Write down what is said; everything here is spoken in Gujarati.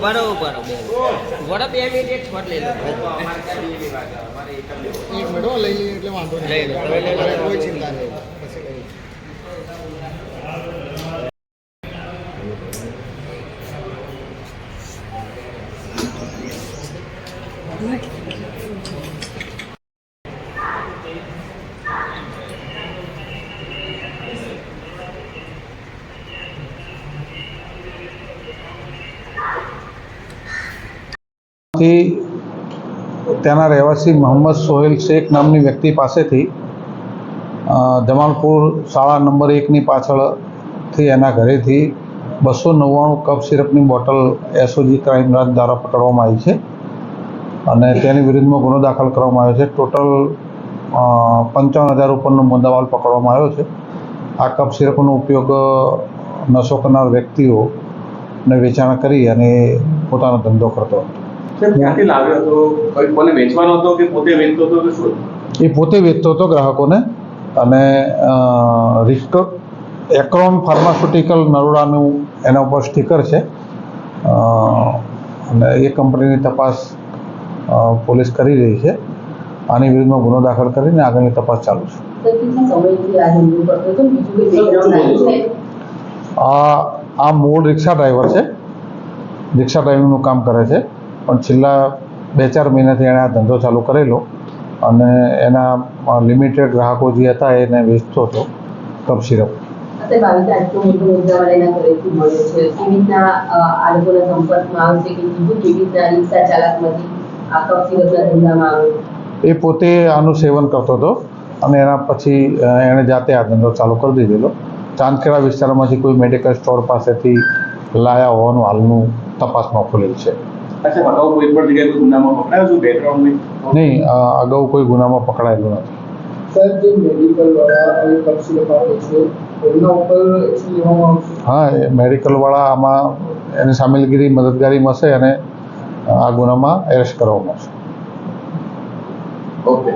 બરોબર વડા 2 મિનિટ એક શોટ લઈ લો એક મિનિટ હો, લઈ લઈએ એટલે વાંધો નહીં. લઈ લો. કોઈ ચિંતા નહીં. પછી લઈએ. ત્યાંના રહેવાસી મોહમ્મદ સોહેલ શેખ નામની વ્યક્તિ પાસેથી જમાલપુર શાળા નંબર 1ની પાછળથી એના ઘરેથી 299 કપ સિરપની બોટલ એસઓજી ક્રાઇમ બ્રાન્ચ દ્વારા પકડવામાં આવી છે અને તેની વિરુદ્ધમાં ગુનો દાખલ કરવામાં આવ્યો છે. ટોટલ 55,000 ઉપરનો મુદ્દામાલ પકડવામાં આવ્યો છે. આ કપ સિરપનો ઉપયોગ નશો કરનાર વ્યક્તિઓને વેચાણ કરી અને પોતાનો ધંધો કરતો હતો. ક્યાંથી લાવ્યો હતો? કોને વેચવાનો હતો કે પોતે વેચતો હતો કે શું? એ પોતે વેચતો હતો ગ્રાહકોને અને એક્રોન ફાર્માસ્યુટિકલ નરોડાનું એના ઉપર સ્ટીકર છે અને એ કંપનીની તપાસ પોલીસ કરી રહી છે. આની વિરુદ્ધમાં ગુનો દાખલ કરીને આગળની તપાસ ચાલુ છે. આ મૂળ રિક્ષા ડ્રાઈવર છે, રિક્ષા ડ્રાઇવિંગનું કામ કરે છે, પણ છેલ્લા 2-4 મહિનાથી એણે આ ધંધો ચાલુ કરેલો અને એના લિમિટેડ ગ્રાહકો જે હતા એને વેચતો હતો કપ સિરપ. એ પોતે આનું સેવન કરતો હતો અને એના પછી એણે જાતે આ ધંધો ચાલુ કરી દીધેલો. ચાંદખેડા વિસ્તારમાંથી કોઈ મેડિકલ સ્ટોર પાસેથી લાયા હોવાનું હાલનું તપાસમાં ખુલેલ છે. નહીં, અગાઉ કોઈ ગુનામાં પકડાયેલું નથી. હા, એ મેડિકલવાળા આમાં એની સામેલગીરી મદદગારી મળશે અને આ ગુનામાં એરેસ્ટ કરવામાં આવશે. ઓકે.